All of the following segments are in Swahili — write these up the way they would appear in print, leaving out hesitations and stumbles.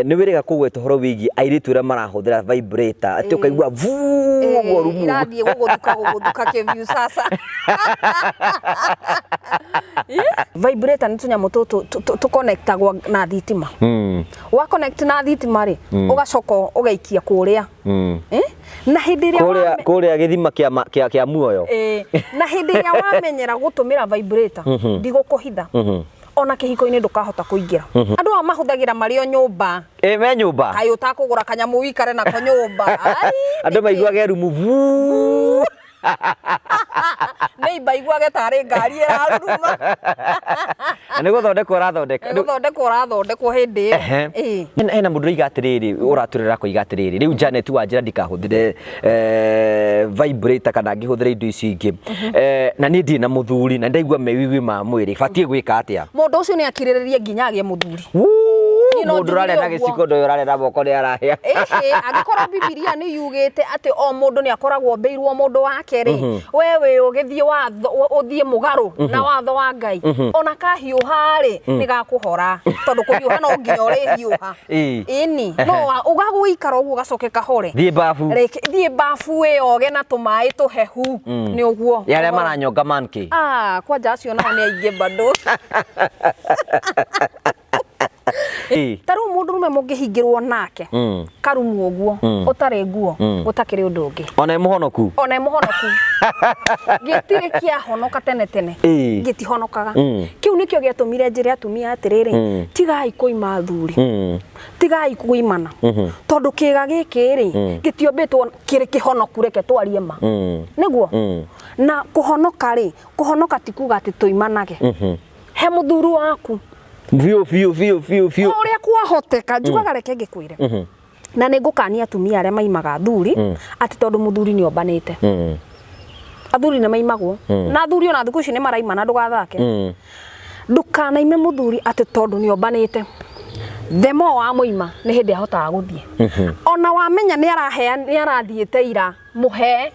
Nĩ wĩrĩga kũgweta horo wĩgie airĩtu arĩa marahũthĩra vibrator atĩ ũkaigua vuuu rumu irathiĩ gũgũthuka kĩview sasa. Vibrator nĩ tũnyamũ tũconnectagwo na thitima. Wa connect na thitima rĩ ũgacoka ũgaikia kũrĩa na hĩndĩ ĩrĩa kũrĩa gĩthima kĩa muoyo na hĩndĩ ĩrĩa wamenyera gũtũmĩra vibrator ndigũkũhitha ona kĩhiko-inĩ ndũkahota kũingĩra. Andũ aya mahũthagĩra marĩ o nyũmba me nyũmba kaĩ ũtakũgũra kanyamũ wikare nako nyũmba andũ maiguage rumu vuuu nĩ ibaiguage tarĩ ngari ĩraruruma nĩ gũthondekwo ũrathondekwo hĩndĩ ĩyo. Hena mũndũ ũraiga atĩrĩrĩ ũratũrĩra kũiga atĩrĩrĩ rĩu Janet Wanjĩra ndikahũthĩre vibrator kana ngĩhũthĩre indo ici ingĩ na niĩ ndirĩ na mũthuri na ndaigua mewiwi ma mwĩrĩ batiĩ gwĩka atĩa? Mũndũ ũcio nĩ akirĩrĩrie nginya agĩe mũthuri. Mũndũ ũrarĩa na gĩciko ndũĩ ũrarĩa na moko nĩ arahĩa. Angĩkorwo Bibilia nĩ yugĩte atĩ o mũndũ nĩ akoragwo mbĩirwo mũndũ wake rĩ wewe ũgĩthiĩ watho ũthiĩ mũgarũ na watho wa Ngai ona kahiũha rĩ nĩ gakũhora tondũ kũhiũha no nginya ũrĩhiũha. Ĩni no ũgagũikara ũguo gacoke kahore. Thiĩ bafu wĩoge na tũmaĩ tũhehu nĩ ũguo. Yarĩa maranyonga manki. Kwanja acio nao nĩ aingĩ bado. Taru mũndũ rume mũngĩhingĩrwo nake karumu ũguo ũtarĩ nguo gũtakĩrĩ ũndũ ũngĩ ona mũhonoku gĩtirĩ kĩahonoka tene gĩtihonokaga. Kĩu nĩkĩo gĩatũmire njĩre atumia atĩrĩrĩ tigai kũima athuri tigai kũimana tondũ kĩga gĩkĩ rĩ gĩtiombĩtwo kĩrĩ kĩhonoku reke twarie ma nĩguo na kũhonoka ti kuga atĩ tũimanage he mũthuri waku Vio. Ũrĩa kwahoteka njugaga reke ngĩkwĩre na nĩ ngũkania atumia arĩa maimaga thuri atĩ tondũ mũthuri nĩ ombanĩte. Athuri nĩ maimagwo na athuri ona thikũ ici nĩ maraimana ndũgathake. Ndũkanaime mũthuri atĩ tondũ nĩ ombanĩte. Themo wa mũima nĩ hĩndĩ ahotaga gũthiĩ ona wamenya nĩ arathiĩte ira mũhe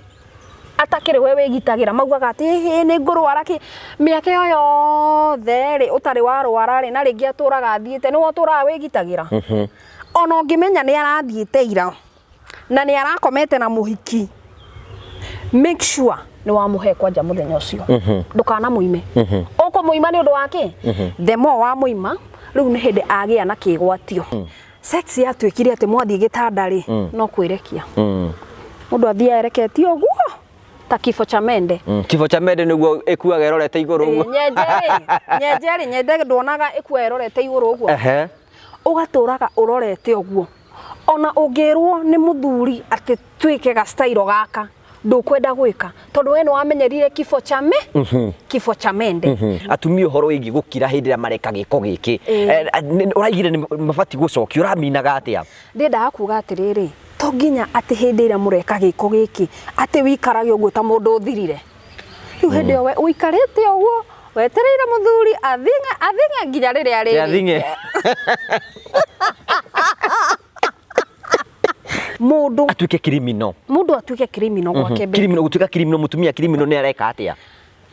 atakĩrĩ we wĩgitagĩra maugaga atĩ nĩ ngũrwara mĩaka ĩyo yothe rĩ ũtarĩ warwara rĩ na rĩngĩ atũraga athiĩte nĩ watũraga wĩgitagĩra. Ona ũngĩmenya nĩ arathiĩte ira na nĩ arakomete na mũhiki make sure nĩ wamũhe kwanja mũthenya ũcio ndũkanamũime. Ũkũmũima nĩ ũndũ wake themo wa mũima rĩu nĩ hĩndĩ agĩa na kĩgwatio. Sex yatuĩkire atĩ mwathiĩ gĩtanda rĩ no kwĩrekia mũndũ athiĩ ereketio ũguo ta kifo cha mende. Kifo cha mende nĩguo ĩkuaga ĩrorete igũrũ ũguo. Nyenje nduonaga ĩkua ĩrorete igũrũ ũguo ũgatũraga ũrorete ũguo. Ona ũngĩrwo nĩ mũthuri atĩ twĩke ga style gaka ndũkwenda gwĩka tondũ we nĩ wamenyerire kifo cha mende. Atumia ũhoro wĩgie gũkira hĩndĩ ĩrĩa mareka gĩko gĩkĩ ũraigire nĩ mabatiĩ gũcokio ũraminaga atĩa? Ndĩendaga kuga atĩrĩrĩ to nginya atĩ hĩndĩ ĩrĩa mũreka gĩko gĩkĩ atĩ wikarage ũguo ta mũndũ ũthirire. Rĩu hĩndĩ ĩyo ũikarĩte ũguo wetereire mũthuri athinge nginya rĩrĩa rĩrĩ mũndũ atuĩke criminal. Mũndũ atuĩke criminal gwake mbere. Criminal gũtuĩka criminal mũtumia criminal nĩ areka atĩa?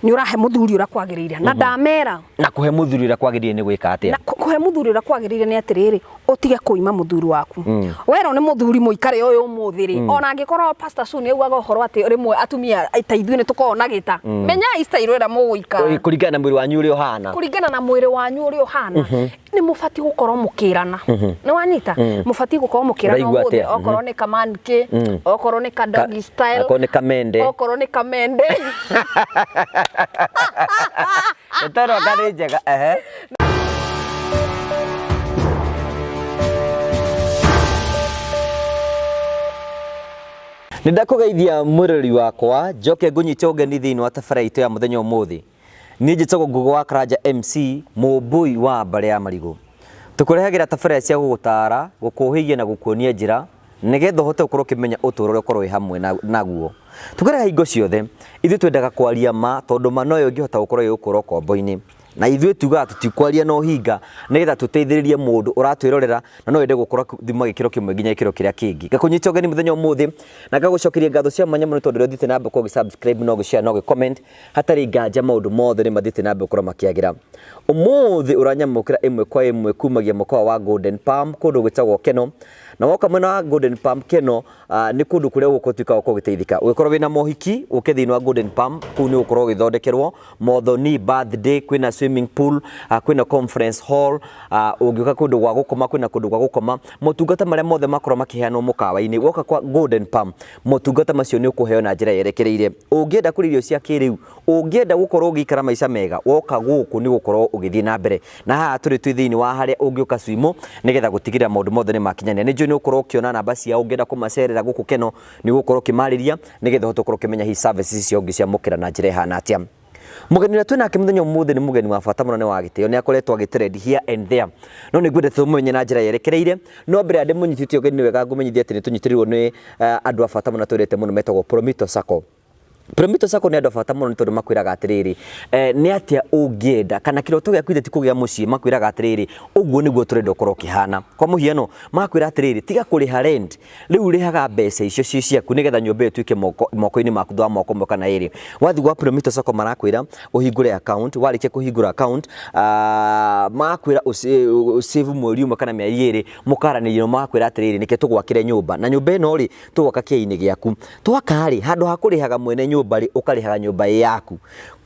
Nĩ ũrahe mũthuri ũrĩa kwagĩrĩire na ndamera na kũhe mũthuri ũrĩa kwagĩrĩire nĩ gwĩka atĩa? Na kũhe mũthuri ũrĩa kwagĩrĩire nĩ atĩrĩrĩ ũtige kũima mũthuri waku. Wero nĩ mũthuri mũikare ũyũ ũmũthĩ rĩ ona angĩkorwo Pastor Su nĩ augaga ũhoro atĩ rĩmwe atumia ta ithuĩ nĩ tũkoragwo na gĩta menya style ĩrĩa mũgũikara kũringana na mwĩrĩ wanyu ũrĩa ũhana. Kũringana na mwĩrĩ wanyu ũrĩa ũhana nĩ mũbatiĩ gũkorwo mũkĩrana nĩ wanyita mũbatiĩ gũkorwo mũkĩrana ũmũthĩ okorwo nĩ kamanki okorwo nĩ ka doggy style okorwo nĩ kamende Etoro kari njega Nĩ ndakũgeithia mũrori wakwa njoke ngũnyite ũgeni thĩinĩ wa tabarĩra itũ ya mũthenya ũmũthĩ. Niĩ njĩtagwo Ngũgũ wa Karanja MC mũmbui wa Mbare ya Marigũ. Tũkũrehagĩra tabarĩra cia gũgũtara gũkũhĩgia na gũkuonia njĩra nĩgetha ũhote gũkorwo ũkĩmenya ũtũũro ũrĩa ũkorwo wĩ hamwe naguo. Tũkũreha hingo ciothe ithuĩ twendaga kwaria ma tondũ ma noyo ũngĩhota gũkorwo ĩgũkũra ũkombo-inĩ. na ithuĩ tuga tutikwaria no hinga nigetha tuteithĩrĩrie mũndũ ũratwĩrorera na no ende gũkorwo thima gĩkĩro kĩmwe nginya gĩkĩro kĩrĩa kĩngĩ ngakunyita ũgeni mũthenya ũmũthĩ na ngagũcokeria ngatho cia mwanya mũno tondũ ũthiĩte na mbere kũ subscribe no gũshare no gũcomment hatarĩ nganja maũndũ mothe nĩ mathiĩte na mbere gũkorwo makĩagĩra ũmũthĩ ũranyamũkĩra ĩmwe kwa ĩmwe kumagia mũkawa wa Golden Palm kũndũ gwĩtagwo Keno na woka mwena wa Golden Palm Keno nĩ kũndũ kũrĩa gũkorwo tuĩkaga gũgĩteithĩka ũgĩkorwo wĩna mohiki ũke thĩinĩ wa Golden Palm kũu nĩ ũkorwo ũgĩthondekerwo mothoni birthday kwĩna swimming pool kwĩna conference hall ũngĩũka kũndũ gwa gũkoma kwĩna kũndũ gwa gũkoma motungata marĩa mothe makorwo makĩheanwo mũkawa-inĩ woka kwa Golden Palm motungata macio nĩ ũkũheo na njĩra yerekereire ũngĩenda kũrĩa irio cia kĩrĩu ũngĩenda gũkorwo ũgĩikara maica mega woka gũkũ nĩ gũkorwo ũgĩthiĩ na mbere na haha tũrĩ twĩ thĩinĩ wa harĩa ũngĩũka swimo nĩgetha gũtigĩrĩra maũndũ mothe nĩ makinyania nĩ njũĩ nĩ ũkorwo ũkĩona namba ciao ũngĩenda kũmacerera gũkũ Keno nĩ gũkorwo ũkĩmarĩria nĩgetha ũhote gũkorwo ũkĩmenya hi services ciao ũngĩciamũkĩra na njĩra ihana atĩa mugeni ũrĩa twĩnake mũthenya ũmũthĩ nĩ mũgeni wa bata mũno nĩ wa gĩtĩo nĩ akoretwo agĩtrend here and there no nĩ ngwendete tũmenye na njĩra yerekereire no mbere andĩ mũnyitĩtie ũgeni nĩ wega ngũmenyithie atĩ nĩ tũnyitĩrĩirwo nĩ andũ a bata mũno twendete mũno metagwo Promito Sacco. Promito Sacco nĩ andũ a bata mũno nĩ tondũ makwĩraga atĩrĩrĩ nĩ atĩa ũngĩenda kana kĩroto gĩaku githĩ ti kũgĩa mũciĩ makwĩraga atĩrĩrĩ ũguo nĩguo tũrenda ũkorwo ũkĩhana kwa mũhiano makwĩra atĩrĩrĩ tiga kũrĩha rent rĩu rĩhaga mbeca icio ci ciaku nĩgetha nyũmba ĩyo ĩtuĩke moko-inĩ maku thutha wa mwaka ũmwe kana ĩrĩ wathiĩ gwa Promito Sacco marakwĩra ũhingũre account warĩkia kũhingũra account makwĩra ũsave mweri ũmwe kana mĩeri ĩrĩ mũkaranĩrio makwĩra atĩrĩrĩ nĩke tũgwakĩre nyũmba na nyũmba ĩno rĩ tũgwaka kĩainĩ gĩaku twaka rĩ handũ ha kũrĩhaga mwene nyũmba rĩ ũkarĩhaga nyũmba yaku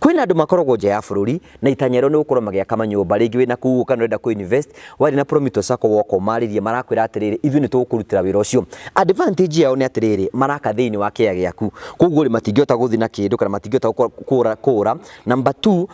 kwĩna andũ makoragwo nja ya bũrũri na itanyero nĩ gũkorwo magĩaka manyũmba rĩngĩ wĩna kũu kana ũrenda kũ-invest warĩ na Promito Sacco woka ũmarĩrie marakwĩra atĩrĩrĩ ithuĩ nĩ tũgũkũrutĩra wĩra ũcio advantage yao nĩ atĩrĩrĩ maraka thĩinĩ wa kĩaya gĩaku koguo rĩ matingĩhota gũthiĩ na kĩndũ kana matingĩhota kũra number 2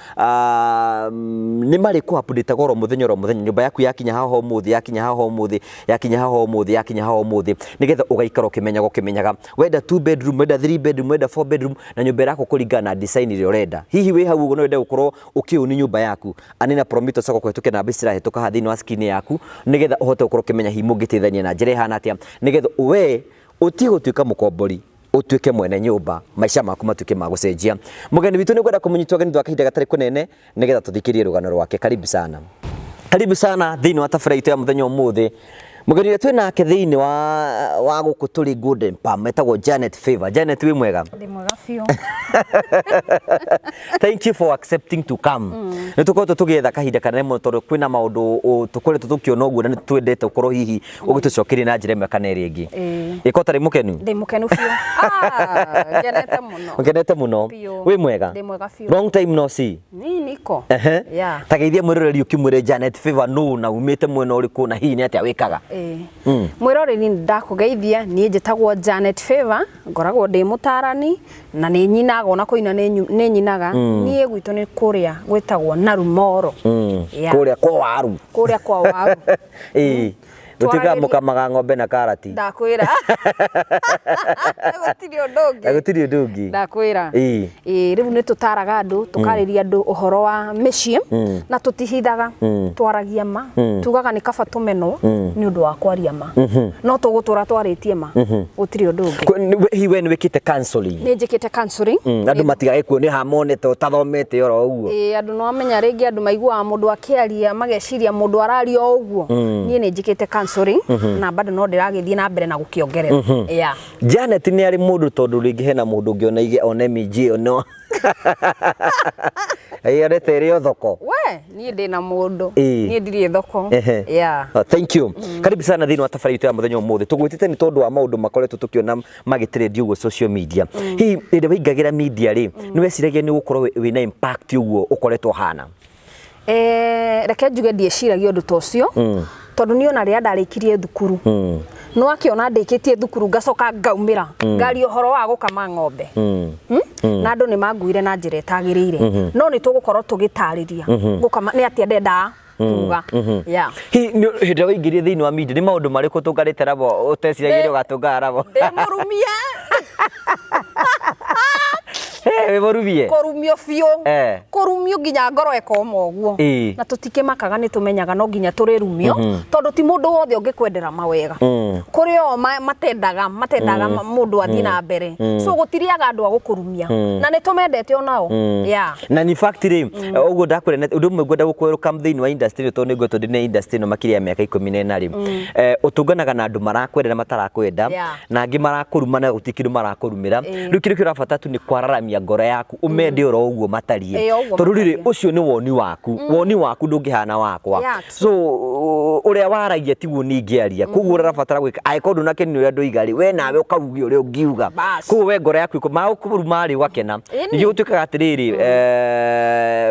nĩ marĩ kũ update goro mũthenya nyũmba yaku yakinya haha ũmũthĩ yakinya haha ũmũthĩ yakinya haha ũmũthĩ yakinya haha ũmũthĩ nĩgetha ũgaikara ũkĩmenyaga wenda 2 bedroom wenda 3 bedroom wenda 4 bedroom na nyũmba yako kũringana na design ĩrĩa ũrenda hihi wĩ hau ũguo no wende gũkorwo ũkĩũni nyũmba yaku anina Promito Sacco kũhetũke namba cirahĩtũka haha thĩinĩ wa screen yaku nĩgetha ũhote gũkorwo ũkĩmenya hihi mũngĩteithania na njĩra ihana atĩa nĩgetha we ũtige gũtuĩka mũkombori ũtuĩke mwene nyũmba maica maku matuĩke ma gũcenjia mũgeni witũ nĩ ngwenda kũmũnyita ũgeni thwa kahinda gatarĩ kũnene nĩgetha tũthikĩrie rũgano rwake karibu sana thĩinĩ wa tabarĩra itũ ya mũthenya ũmũthĩ mũgeni ũrĩa twĩnake thĩinĩ wa gũkũ tũrĩ Golden Palm metagwo Janet Favour. Janet wĩ mwega? Ndĩ mwega biũ. Thank you for accepting to come. Nĩ tũkoretwo tũgĩetha kahinda kanene mũno tondũ kwĩna maũndũ tũkoretwo tũkĩona ũguo na nĩ twendete ũkorwo hihi ũgĩtũcokeria na njĩra ĩmwe kana ĩrĩa ĩngĩ. Ĩko tarĩ mũkenu? Ndĩ mũkenu biũ. Ngenete mũno. Ngenete mũno. Wĩ mwega? Ndĩ mwega biũ. Long time no see. Niko. Yeah. Ta geithia mwĩroreri ũkĩmwĩre Janet Favour nũ na umĩte mwena ũrĩkũ na hihi nĩ atĩa wĩkaga? Mwĩroreri ndakũgeithia niĩ njĩtagwo Janet Favour ngoragwo ndĩ mũtarani na nĩ nyinaga ona kũina nĩ nyinaga niĩ gwitũ nĩ kũrĩa gwĩtagwo Narumoro kũrĩa kwa waru Gũtiga mũkamaga ng'ombe na karati. Ndakwĩra. Gũtirĩ ũndũ ũngĩ. Ndakwĩra. Rĩu nĩ tũtaraga andũ, tũkarĩria andũ ũhoro wa mĩciĩ na tũtihithaga, twaragia ma, tugaga nĩ kaba tũmenwo nĩ ũndũ wa kwaria ma. No tũgũtũra twarĩtie ma. Gũtirĩ ũndũ ũngĩ. Hiwe nĩ wĩkĩte counseling. Nĩ njĩkĩte counseling. Andũ matigage kuo ha monete ũtathomete oro ũguo. Andũ no amenya rĩngĩ andũ maiguaga mũndũ akĩaria mageciria mũndũ araria ũguo. Niĩ nĩ njĩkĩte counseling na bado no ndiragĩthiĩ na mbere na gũkĩongerera. Janet nĩ arĩ mũndũ tondũ rĩngĩ hena mũndũ ũngĩona one miji ono. Arete ĩrĩ thoko. We niĩ ndĩ na mũndũ. Niĩ ndirĩ thoko. Thank you. Karibu sana thĩinĩ wa tabarĩra itũ ya mũthenya ũmũthĩ. Tũgwĩtĩte nĩ tondũ wa maũndũ makoretwo tũkĩona magĩtrend ũguo social media. Hihi rĩrĩa waingagĩra media rĩ nĩ weciragia nĩ gũkorwo wĩna impact ũguo ũkoretwo hana? Reke njuge ndieciragia ũndũ ta ũcio tondũ niĩ ona rĩrĩa ndarĩkirie thukuru no akĩona ndĩkĩtie thukuru ngacoka ngaumĩra ngari ũhoro wa gũkama ng'ombe na andũ nĩ manguire na njĩra ĩtagĩrĩire no nĩ tũgũkorwo tũgĩtarĩria gũkama nĩ atĩa ndenda kuga hĩndĩ waingĩrire thĩinĩ wa media nĩ maũndũ marĩkũ tũngarĩte namo ũteciragia ũgatũngara namo? Ndĩmũrumia we borubie kurumio biu Eh. kurumio nginya ngoro ekoma uguo Ĩ. na tutikimakaga ni tumenyaga no nginya turirumio tondu ti mundu wothe ungikwendera mawega kuri o matendaga mundu athii na mbere so gutiriaga andu a gukurumia na ni tumendete onao yeah na ni fact ri uguo ndakwire undu mwe ngwenda gukweruka thiini wa industry to niguo tondu ni industry no makiria miaka 14 ri utunganaga na andu marakwendera matarakwenda na angi marakuruma na gutikiru marakurumira riu kiri kirabata tu ni kwararamia ngoro yaku umende oro uguo matarie tondu riri ucio ni woni waku ndungihana wakwa so uria waragia tiguo ningiaria kuguo urabatara gwika aikondu na keni uria ndoiga ri we nawe ukarugia uria ungiuga kuguo we ngoro yaku iko makuruma ri ugakena ningi gutuikaga atiriri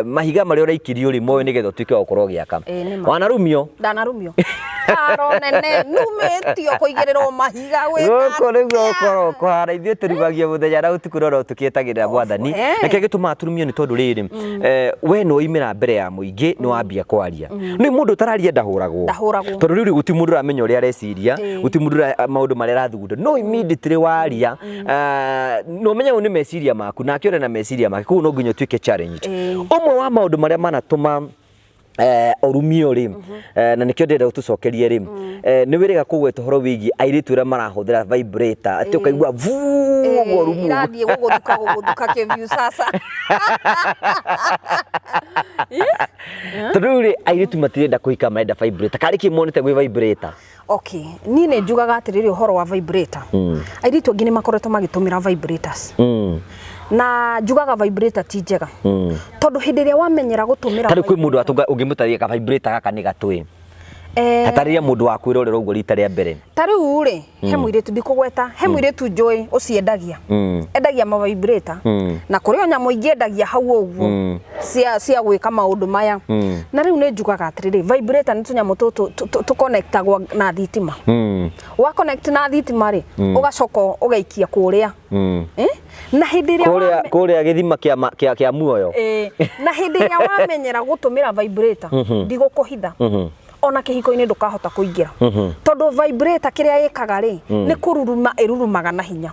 mahiga mari uraikirio ri moyo nigetha tuike gukorwo giaka wanarumio ndanarumio aro nene numetio kuigirirwo mahiga we goko niguo korwo kwara ithuĩ tũrugagia mũthenya na ũtukũ no tũkĩetagĩrĩra Mwathani na kĩrĩa gĩtũmaga turumio nĩ tondũ rĩrĩ we nĩ woimĩra mbere ya mũingĩ nĩ wambia kwaria nĩ mũndũ ũtararia ndahũragwo tondũ rĩu gũti mũndũ ũramenya ũrĩa areciria gũti mũndũ maũndũ marĩa arathugunda no immediately waria no menya nĩ meciria maku na akĩore na meciria make koguo no nginya ũtuĩke challenged ũmwe wa maũndũ marĩa manatũma orumio ri na nikio ndenda utucokerie ri ni wirega kugweta horo wigi airitu ira marahuthira vibrator ati ukaigua vu orumu irathie guguthuka keview sasa tururi airitu matirenda kuhika maenda vibrator kari kimonete gwi vibrator okay ni ne njugaga atiriri uhoro wa vibrator airitu angĩ nĩ makoretwo magitumira vibrators na njugaga vibrator ti njega tondu hindi ria wamenyera gutumira tari kwi mundu atunga ungimutaria ka vibrator gaka ni gatwi hatariria mundu wakwira uri uguo rita ria mbere tariu ri he muiretu ndikugweta he muiretu njoi uciendagia endagia ma vibrator na kuri onyamu ingi endagia hau uguo cia gwika maundu maya na riu ni njugaga atiriri vibrator ni tunyamu tu connectagwa na thitima wa connect na thitima ri ugacoka ugaikia kuria na hindi ria kuria githima kia muoyo na hindi ria wamenyera gutumira vibrator ndigukuhitha ona kihiko-ini ndukahota kuingira tondu vibrator kiria yikaga ri ni kururuma irurumaga na hinya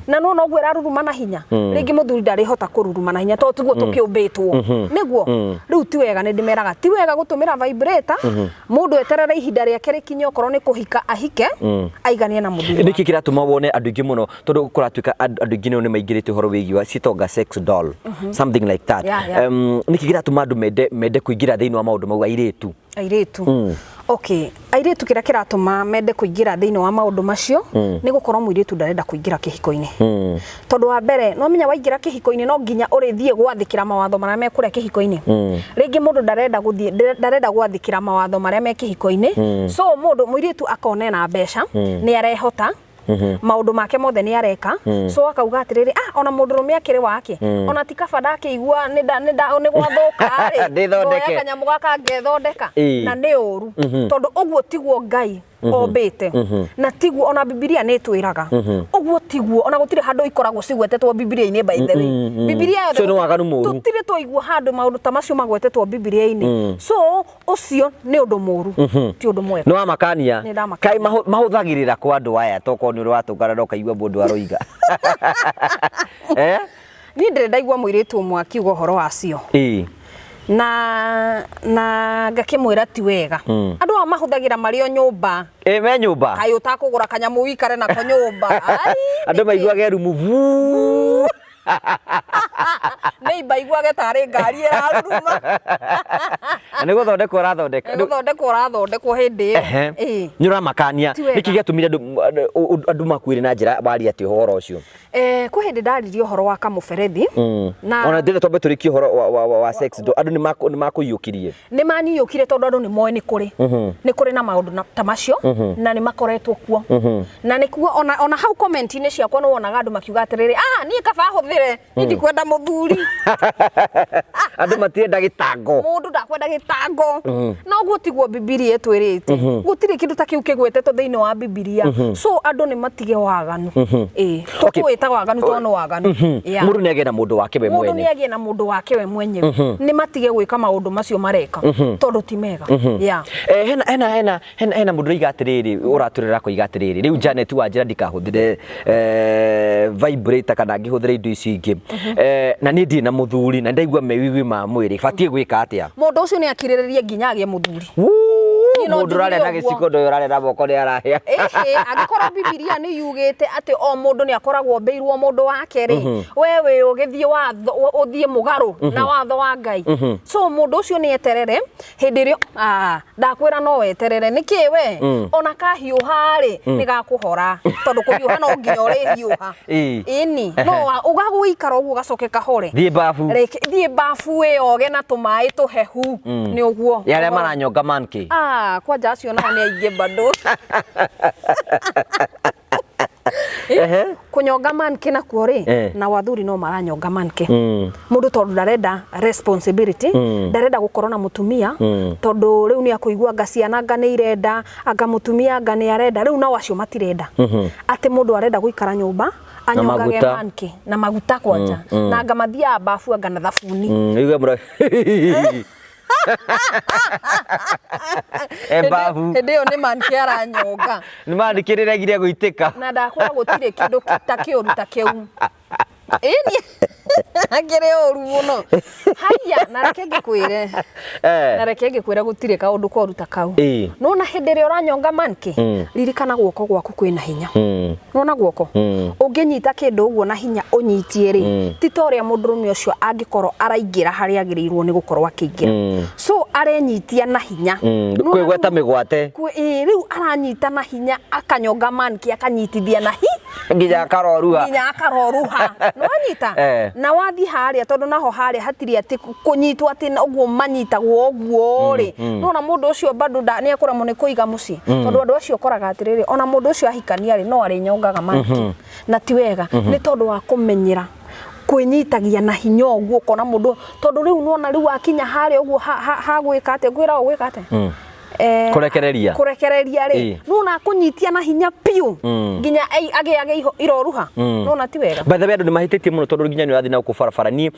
na no noguo iraruruma na hinya ringi muthuri ndarihota kururuma na hinya tondu tiguo tukiumbitwo niguo riu ti wega ni ndimeraga ti wega gutumira vibrator mundu eterera ihinda riake rikinye okorwo ni kuhika ahike aiganie na muthuri niki kiratuma wone andu ingi muno tondu kuratuika andu ingi no ni maingirite horo wigi wa citonga sex doll something like that niki kiratuma andu mende kuingira thiini wa maundu mau airitu okay airitu kira kiratuma mende kuingira thiini wa maundu macio ni gukorwo muiritu ndarenda kuingira kihiko-ini tondu wa mbere no menya waingira kihiko-ini no nginya urithie gwathikira mawatho maria me kuria kihiko-ini ringi mundu ndarenda gwathikira mawatho maria me kihiko-ini so mundu muiritu akone na mbeca ni arehota maundu make mothe ni areka so akauga atiriri ona mundu rume akiri wake ona tikaba ndakiigua ni gwathuka ri ndithondeke kanyamu gaka ngethondeka na ni uru tondu uguo tiguo Ngai ombite na tiguo ona Biblia ni twiraga uguo tiguo ona gutire handu ikoragwo cigwetetwo Biblia-ini by the way Biblia so no waganu muru tutire twaigua handu maundu ta macio magwetetwo Biblia-ini so ucio ni undu muru ti undu mwega no amakania kai mahuthagirira kwa andu aya toko ni uri watungana no kaigua mundu aroiga ni ndire ndaigua muiritu umwe akiuga horo wacio na ngakimwira ti wega andu a mahuthagira mario nyumba me nyumba kai utakugura kanyamu wikare na ko nyumba andu maiguage rumu vu nei baiguage tari ngari iraruma ni guthondekwo urathondekwo hindi ni uramakania niki giatumire andu makwire na njira bari ati horo ucio ku hindi ndaririo horo wa kamuberethi na ona ndire twambe turiki horo wa sex do andu ni makuyukirie ni maniyukire tondu andu ni moe ni kuri na maundu ta macio na ni makoretwo kuo na ni kuo ona hau comment-ini ciakwa no wonaga andu makiuga atiriri ni kaba huthire ni ndikwenda muthuri andu matienda gitango mundu ndakwenda gitango no guo tiguo Biblia etwirite gutire kindu ta kiu kigwetetwo thiini wa Biblia so andu ni matige waganu tukwita waganu tono waganu mundu ni agie na mundu wake we mwene mundu ni agie na mundu wake we mwenyewe ni matige gwika maundu macio mareka tondu ti mega hena mundu iga atiriri uraturira ko iga atiriri riu Janet wa njira ndikahuthire vibrator kana ngihuthire indo icio ingi na ni ndi na muthuri na ndaigua mewiwi ma mwiri batie gwika atia mundu ucio ni akiriririe nginya agie muthuri mundu rare na giciko ndo rare na boko ni arahia agikorwo Bibilia ni yugite ati o mundu ni akoragwo mbeirwo mundu wake ri wewe ugithie watho uthie mugaru na watho wa Ngai so mundu ucio ni eterere hindi rio ndakwira no weterere niki we ona kahiuha ri ni gakuhora tondu kuhiuha no nginya uri hiuha ini no ugagwikara uguo gacoke kahore thie bafu yoge na tumai tuhehu ni uguo yale maranyonga manki kwanja acio nao ni aige bado kunyonga manke na kuori na wathuri no maranyonga manke mundu tondu ndarenda responsibility ndarenda gukorwo na mutumia tondu riu ni akuigua ngaciana anga ni irenda anga mutumia anga ni arenda riu nao acio matirenda ati mundu arenda guikara nyumba anyongage manke na maguta kwanja na anga mathia bafu anga na thabuni Embavu ndio ni manke aranyonga ni mandikirira giria guitika na ndakwira gutire kindu ta kiu ini agere oru muno haya na reke ngikwire na reke ngikwira gutire kaundu koru ta kau nona hindire uranyonga manke ririkana guoko gwaku kwina hinya nona guoko unginyita kindu uguo na hinya unyitie ri titoria mundurume ucio angikorwo araingira hari agirirwo ni gukorwo akiingira so arenyitia na hinya kwigweta migwate riu aranyita na hinya akanyonga manke akanyitithia na nginya akaroruha nwanyita na wathi haria tondu naho haria hatiri ati kunyitwa ati uguo manyitagwo uguo ri nona mundu ucio bado ni akoramo ni kuiga muci tondu andu acio koraga atiriri ona mundu ucio ahikania ri no ari nyongaga manki na ti wega ni tondu wa kumenyera kwinyitagia na hinya uguo kona mundu tondu riu nona riu akinya haria uguo ha gwika ate gwira gwika ate kurekereria ri nuna kunyitia na hinya piu nginya age iroruha nuna ti wega by the way andu mahitetie muno tondu nginya ni rathi na kubarabara ni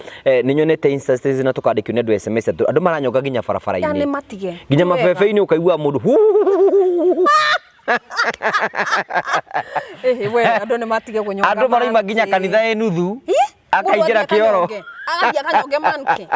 nyonete instances na tukandikio ndu SMS andu maranyonga nginya barabara-ini yani matige nginya mabebe-ini ukaigua mundu we andu ni matige kunyonga andu maraima nginya kanitha enuthu akaingira kioro akanyonge manke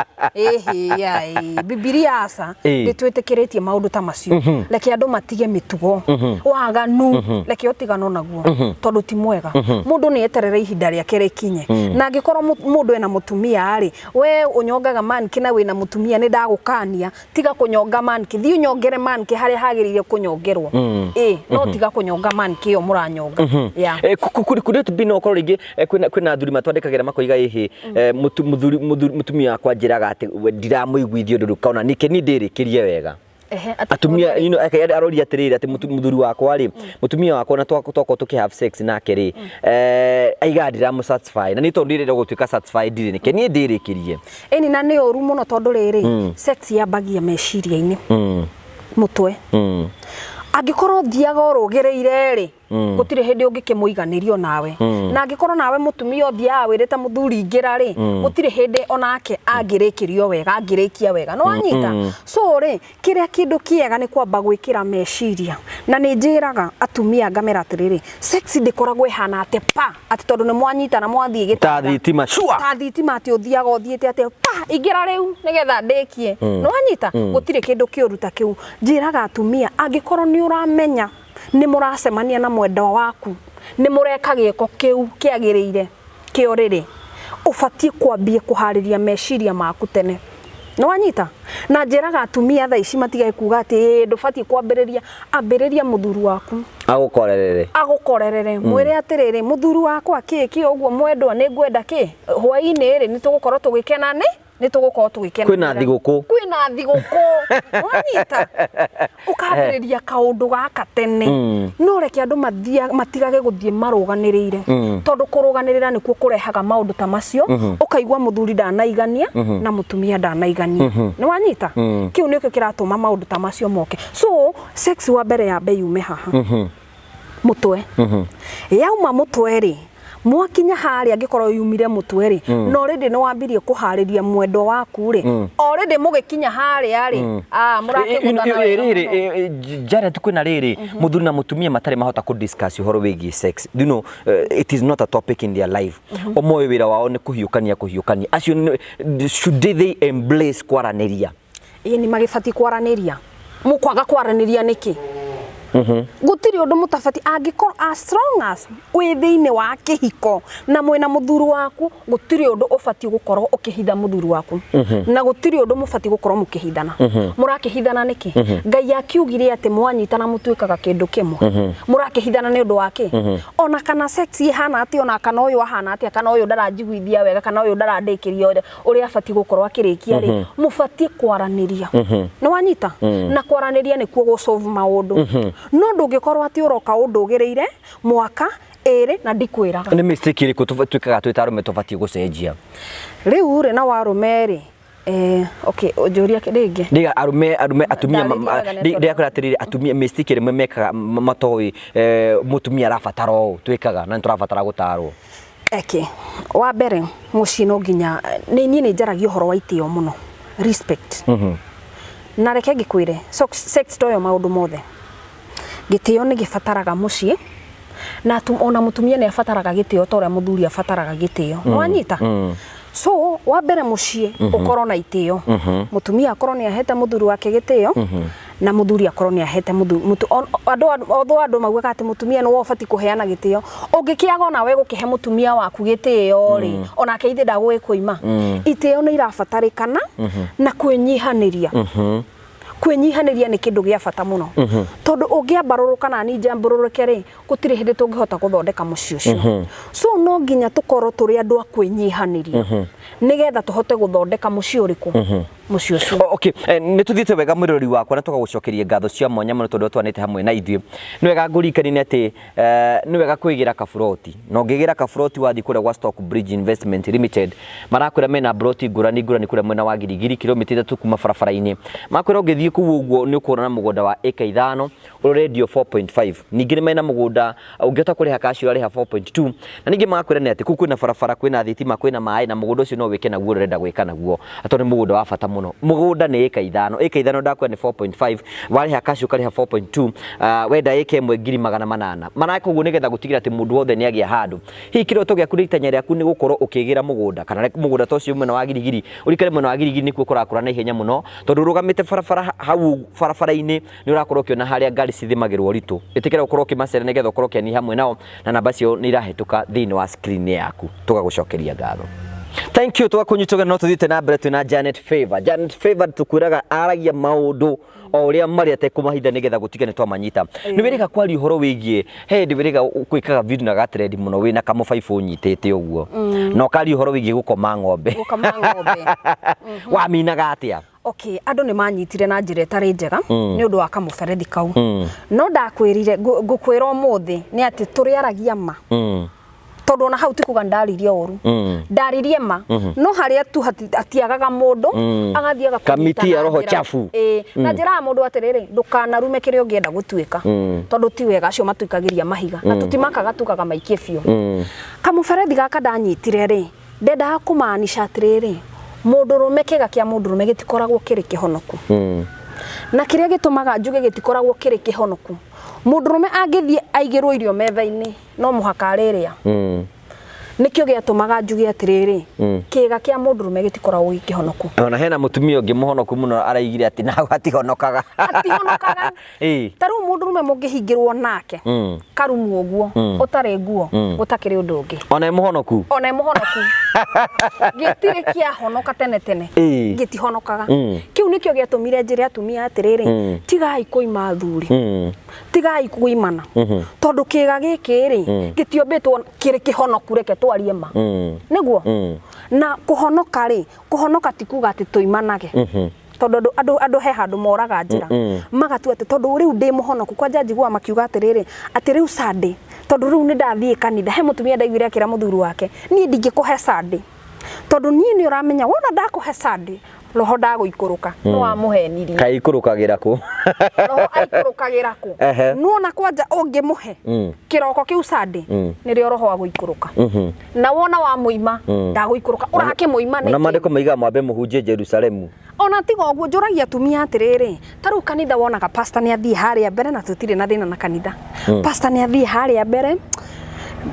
Bibilia asa bitwitikiretie maundu ta macio leke andu matige mitugo waganu leke otigano naguo tondu ti mwega mundu ni eterere ihinda riake rikinye na angikorwo mundu ena mutumia ari we unyongaga manke na wina mutumia ni ndagukania tiga kunyonga manke thi unyongere manke hari hagirire kunyongerwo no tiga kunyonga manke yo muranyonga kuri tubino okoro ringi kwina athuri matwandikagira makoiga ihi mutumia akwa njiraga ati ndiramuiguithio nduru kauna nike ni ndirikirie wega atumia arori atiriri ati muthuri wakwa ri mutumia wakwa na twako tuki have sex nake ri aiga ndiramu satisfy na ni tondu ndirenda gutuika satisfied ndiri nike ni ndirikirie eni na ni oru muno tondu riri sex yabagia meciria-ini mutwe angikorwo thiaga urugireire ri gutire hindi ungikimuiganirio nawe na angikorwo nawe mutumia uthia wirite muthuri ingira ri gutire hindi onake angirikirio wega angirikia wega no anyita so ri kiria kindu kiega ni kwamba gwikira meciria na ni njiraga atumia ngamera atiriri sex ndikoragwo ihana ate pa ati tondu ni mwanyita na mwathie gita thitima shua ta thitima ati uthiaga uthiete ate pa igira riu nigetha ndikie no anyita gutire kindu kiuruta kiu njiraga atumia angikorwo ni uramenya ni muracemania na mwendwa waku ni mureka gieko kiu kiagirire kioriri ufatie kwambie kuhariria meciria maku tene no anyita na njiraga atumia tha ici matigae kuga ati ndufatie kwambiriria muthuri waku agukorerere mwire atiriri muthuri wakwa kiki uguo mwendwa ni ngwenda ki hwaini ri ni tugukorwo tugikena ni tugukorwo tugikena kwina thiguku wanyita ukambiriria kaundu gaka tene no reke andu matigage guthie maruganirire tondu kuruganirira nikuo kurehaga maundu ta macio ukaigwa muthuri ndanaigania na mutumia ndanaigania ni wanyita kiu nikio kiratuma maundu ta macio moke so sex wa mbere ya yume haha mutwe yauma mutwe ri mwakinya haria angikorwo yumire mutwe ri no already no wambirie kuhariria mwendo waku ri already mugikinya haria ri murakigutana Janet kwina riri muthuri na mutumia matari mahota ku discuss uhoro wigi sex you know it is not a topic in their life omoyo wira wao ni kuhiukania acio should they embrace kwaraniria ni magifati kwaraniria mukwaga kwaraniria niki gutiri undu mutabati angikor as strong as withiine wa kihiko na mwena muthuru waku gutiri undu ubati gukorwo ukihitha muthuru waku na gutiri undu mubati gukorwo mukihithana murakihithana niki Ngai akiugire ati mwanyitana mutwikaga kindu kimwe murakihithana ni undu wake ona kana sex ihana ati ona kana uyu ahana ati kana uyu ndaranjiguithia wega kana uyu ndarandikiria uri abati gukorwo akirikia ri mubati kwaraniria no wanyita na kwaraniria ni kuo go solve maundu no ndungikorwo ati uroka undugireire mwaka ere na ndikwiraga ni mistake iriku twikaga twitarume tubati gucenjia riu ri na warume ri okay ujuria kiringi ndiga arume atumia ndiakora atiriri atumia mistake rimwe mekaga matoi mutumia arafataro twikaga na turafatara gutarwo wa mbere muci no nginya ni njaragia uhoro wa itio muno respect na reke ngikwire sex toyo maundu mothe gitio ni gifataraga muci na ona mutumia ni afataraga gitio toria muthuri afataraga gitio wanyita so wa mbere muci ukorwo na itio mutumia akorwo ni ahete muthuri wake gitio na muthuri akorwo ni ahete andu maugaga ati mutumia no wofati kuheana gitio ungikiaga ona we gukihe mutumia waku gitio ri ona keithie ndagwikuima itio ni irafatarikana na kwinyihaniria kwinyihaniria ni kindu gia bata muno tondu ungiambaruruka na ni njambururuke ri gutiri hindi tungihota guthondeka muci ucio so no nginya tukorwo turi andu a kwinyihaniria nigetha tuhote guthondeka muci uriku muci ucio okay ni tuthiite wega mwirori wakwa na tugagucokeria ngatho cia mwanya muno tondu twanite hamwe na ithuĩ ni wega ngurikani ati ni wega kwigira kaburoti no ngigira kaburoti wathi kuria gwa Stock Bridge Investment Limited marakwira mena broti ngurani kuria mwena wa Girigiri kilomita 3 kuma barabara-ini makwira ungithii kuo uguo ni ukurana mugunda wa eka 5 radio 4.5 ningi mena mugunda ungihota kuriha kaci uriha 4.2 na ningi makwira ni ati kuku na barabara kwina thitima kwina maai na mugunda ucio no wike naguo urenda gwika naguo ato ni mugunda wa bata muno mugunda ni eka 5 ndakwa ni 4.5 wariha kaci ukariha 4.2 wenda eka 1,800 manako guo nigetha gutigira ati mundu wothe ni agia handu hi kiroto giaku ritanya riaku ni gukorwo ukigira mugunda kana mugunda tocio mwena wa Girigiri urikare mwena wa Girigiri nikuo kurakura na ihenya muno tondu rugamite barabara hau barabara-ini ni urakorwo kiona haria ngari cithimagirwo ritu itikira ukorwo kimacera nigetha ukorwo kiani hamwe nao na namba cio ni irahetuka thiini wa screen yaku tugagucokeria ngatho. Thank you tugakunyitoga no tuthite na mbere twina Janet Favor tukwiraga aragia maundu o uria mari atekumahitha nigetha gutiga ni twamanyita ni wirika kwari uhoro wigie ndi wirika kwikaga video na gatrend muno wina kamo 5 unyitete uguo no kari uhoro wigie gukoma ng'ombe waminaga atia okay andu ni manyitire na njira itari njega ni undu wa kamuberethi kau no ndakwirire ngukwira umuthi ni ati turiaragia ma tondu na hau tikuga ndaririe oru ndaririe ma no haria tu atiagaga mundu agathiaga kamiti ya roho chafu na njira mundu atiriri ndukanarume kire ungienda gutwika tondu ti wega acio matwikagiria mahiga na tutimakaga tukaga maikie biu kamuberethi gaka ndanyitire ri ndenda kumaanisha atiriri mundurume kiga kia mundurume gitikoragwo kiri kihonoku na kiria gitumaga njuge gitikoragwo kiri kihonoku mundurume angithie aigirwo irio metha-ini no muhaka ariria nikio giatumaga njuge atiriri kiga kia mundurume gitikoragwo gikihonoku ona hena mutumia ungi muhonoku muno araigire ati nawe atihonokaga taru mundurume mungihingirwo nake karumu uguo utari nguo utakiri undu ungi ona muhonoku gitire kia honoka tene gitihonokaga kiu nikio giatumire njire atumia atiriri tigai kuima thuri tigai kuimana tondu kiga gikiri gitiombetwo kiri kihonoku reke twarie ma niguo na kuhonoka tikuga ati tuimanage tondu andu he handu moraga njira magatu ati tondu riu ndi muhonoku kwa jaji gwa makiuga atiriri ati riu Sunday tondu riu ni ndathie kanitha he mutumia ndaiguire akira muthuru wake ni ndingikuhe Sunday tondu ni uramenya wona ndakuhe Sunday roho ndaguikuruka no amuhenirie kai ikurukagira ku roho aikurukagira ku nuona kwanja ungimuhe kiroko kiu Sunday nirio roho aguikuruka na wona wa muima ndaguikuruka urake muima na mandiko maiga mwambe muhunjie Jerusalemu ona tiga uguo njuragia atumia atiriri taru kanitha wonaga pastor ni athie haria mbere na tutire na thina na kanitha pastor ni athie haria mbere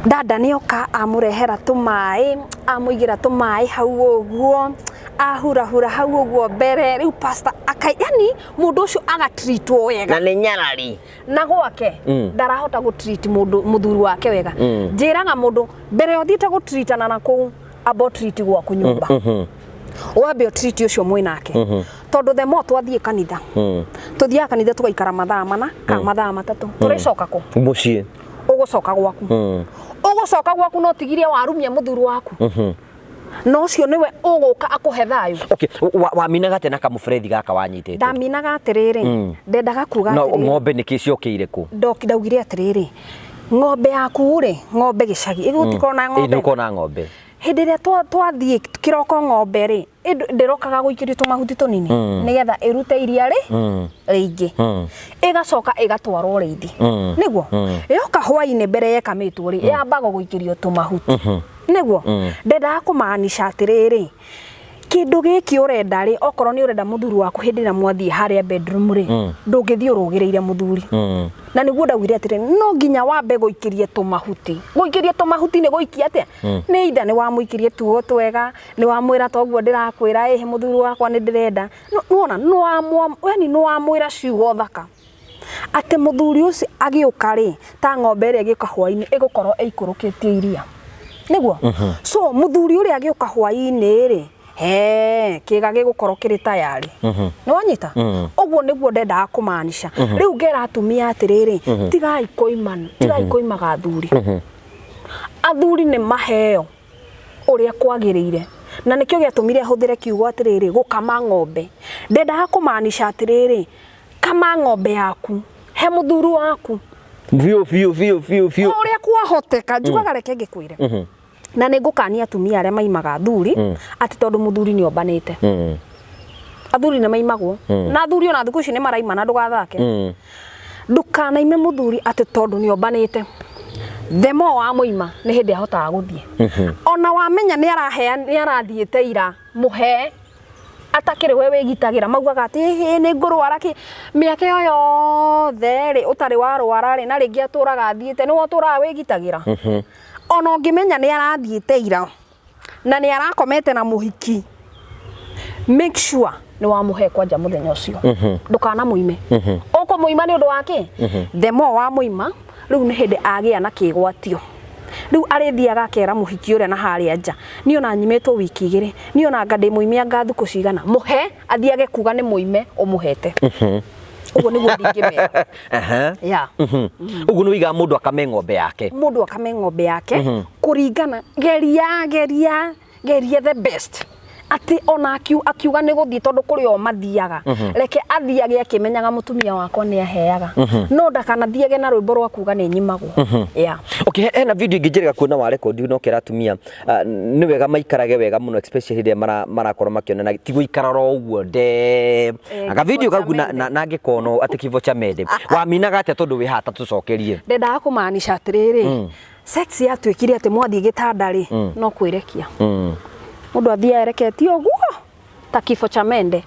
dada nioka amurehera tumai amuigira tumai hau uguo ahura hau uguo mbere riu pastor akai yani mundu ucio aga treat wega na ni nyarari na gwake ndarahota gu treat mundu muthuri wake wega njiraga mundu mbere othiite gu treatana na ku abo treat gwaku nyumba wambe treat ucio mwinake tondu the more twathie kanitha tuthia kanitha tugaikara mathaa mana ka mathaa matatu turicoka ku mucii ugucoka gwaku no tigiria warumia muthuri waku no cio niwe uguka akuhe thayu okay waminaga tena kamufrethi gaka wanyitete ndaminaga atiriri ndendaga kuga atiriri no ng'ombe nikiciokire ku ndaugire atiriri ng'ombe yaku ri ng'ombe gicagi igutiko na ng'ombe nuko na ng'ombe hindire twathie kiroko ng'ombe ri ndirokaga guikirio tumahuti tunini nigetha irute iria ri ringi igacoka igatwarwo reithi niguo yoka hwaini mbere yekamitwo ri yambaga guikirio tumahuti niguo ndenda kumaanisha atiriri kindu giki urenda ri okorwo ni urenda muthuri waku hindira mwathie haria bedroom ri ndungithie urugireire muthuri na niguo ndawire atire no nginya wambe guikirie tumahuti ni guikia atia ni itha ni wamuikirie tuo twega ni wamwira toguo ndirakwira ehe muthuri wakwa ni ndirenda nuona no wamwira ciugo thaka ate muthuri uci agiuka ri ta ng'ombe ri agika hwaini igukorwo eikurukitie iria niguo so muthuri uri agiuka hwaini ri kiga gigukorwo kiri tayari ni wanyita uguo niguo ndenda kumaanisha riu ngera atumia atiriri tigai koimaga athuri athuri ni maheo uria kwagiriire na nikio giatumire ahuthire kiugo atiriri gukama ng'ombe ndenda kumaanisha atiriri kama ng'ombe yaku he muthuri waku vio uria kwahoteka njugaga reke ngikwire na ningukania atumia aria maimaga athuri ati tondu muthuri ni ombanite athuri ni maimagwo na athuri ona thuku ici ni maraimana ndugathake ndukanaime muthuri ati tondu ni ombanite themo wa muima ni hindi ahotaga guthie ona wamenya ni arathiite ira muhe atakire we wigitagira maugaga ati ni ngurwara ki miake yo theri utari warwara ri na ringi aturaga athiite ni wotura wigitagira ona ungimenya ni arathiite ira na ni arakomete na muhiki make sure ni wamuhe kwanja muthenya ucio ndukana muime uko muima ni undu wake themo wa muima riu ni hindi agia na kigwatio riu arithiaga kera muhiki uria na haria nja ni ona nyimetwo wiki igiri ni ona ngade muimia ngathuku cigana muhe athiage kuga ni muime umuhete uguo niguo ndingimera ya uguo niwiga mundu akame ng'ombe yake kuringana geria the best ati ona akiuga ni guthie tondu kuri o mathiaga reke athiage akimenyaga mutumia wakwa ni aheaga no ndakana thiage na rwimbo rwa kuga ni nyimagwo okay ena video ingijirega kuona wa record no kera atumia ni wega maikarage wega muno especially hinde marakorwo makionana ti guikara ro uguo aga video kagu na ngikono ati kivo cha mede waminaga ati tondu wi hata tucokerie ndenda kumaanisha atiriri sex yatwikire ati mwathie gitanda ri no kwirekia mundu athia ereketi oguo ta kifo cha mende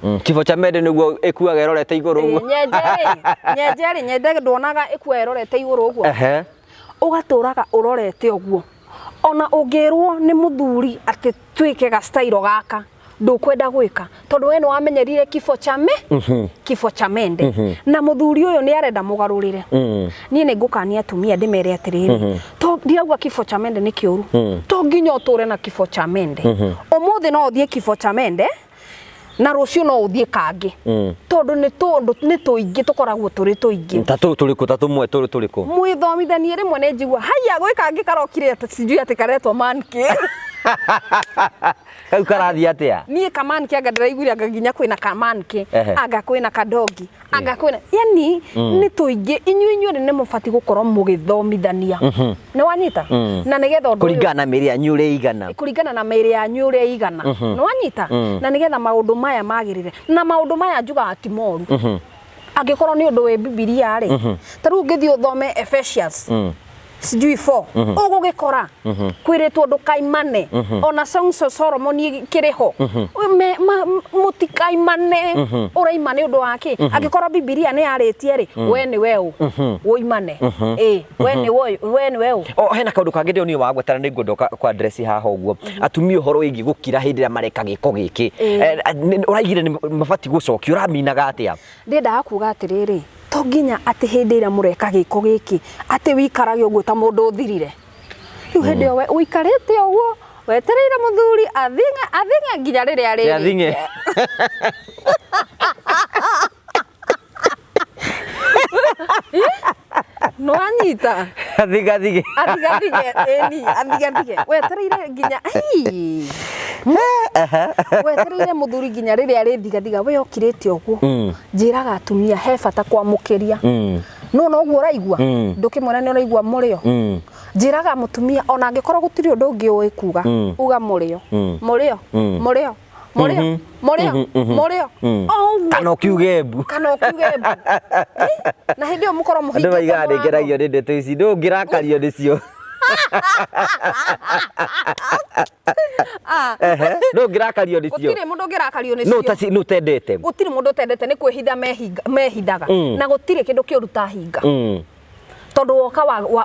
niguo ekuaga erorete iguru uguo nyende ndonaga ekua erorete iguru uguo ugaturaga urorete oguo ona ungirwo ni muthuri ati twike ga style gaka ndukwenda gwika tondu we no wamenyerire kifo cha mende na muthuri uyu ni arenda mugarurire nie ni ngukania atumia ndimere atiriri to ndiauga kifo cha mende ni kiuru to nginya uture na kifo cha mende umuthi no uthie kifo cha mende na rucio no uthie kangi tondu ni tuingi tukoragwo turi tuingi tumwe turiku mwithomithanie rimwe ni njigua haya gwika kangi karokire ati sijui ati karetwo manki Kau karathi atia niä kamanke anga ndĩraiguire anga nginya kwĩna kamanke anga kwĩna kadogi anga kwĩna yani nĩ tũingĩ inyuĩ nĩ mũbati gũkorwo mũgĩthomithania nĩ wanyita na nĩgetha ũndũ kũringana na mĩrĩ yanyu ũrĩa igana kũringana na mĩrĩ yanyu ũrĩa igana nĩ wanyita na nĩgetha maũndũ maya magĩrĩre na maũndũ maya njugaga ti moru angĩkorwo nĩ ũndũ wĩ Bibilia rĩ ta rĩu ũngĩthiĩ ũthome Ephesians sijui 4 ũgũgĩkora kwĩrĩtwo ndũkaimane ona Songs of Solomon kĩrĩho mũtikaimane ũraima nĩ ũndũ wake angĩkorwo Bibilia nĩ yarĩtie rĩ we nĩ weũ ũimane we nĩ weũ hena kaũndũ kangĩ ndĩ niĩ wagwetana nĩ ngwenda kwa address haha ũguo atumia ũhoro wĩgiĩ gũkira hĩndĩ ĩrĩa mareka gĩko gĩkĩ ũraigire nĩ mabati gũcokio ũraminaga atĩa ndĩndaga kuga atĩrĩrĩ to nginya atĩ hĩndĩ ĩrĩa mũreka gĩko gĩkĩ atĩ wĩikarage ũguo ta mũndũ ũthirire rĩu hĩndĩ ĩyo ũikarĩte ũguo wetereire mũthuri athinge nginya rĩrĩa rĩrĩ athinge no anyita athinge wetereire nginya wetereire mũthuri nginya rĩrĩa rĩthigathiga we okirĩte ũguo njĩraga atumia he bata kwamũkĩria no ũguo ũraigua ndũkĩmwĩra nĩ ũraigua mũrĩo njĩraga mũtumia ona angĩkorwo gũtirĩ ũndũ ũngĩ ũĩ kuga uga mũrĩo kana ũkiuge mbu na hĩndĩ ĩyo mũkorwo mũhingĩte andũ maigaga ndĩgeragio nĩ ndeto ici ndũngĩrakario nĩcio ndũngĩrakario nĩcio gũtirĩ mũndũ ũngĩrakario nĩcio no tendete gũtirĩ mũndũ ũtendete nĩ kwĩhitha mehithaga na gũtirĩ kĩndũ kĩũru ta hinga tondũ woka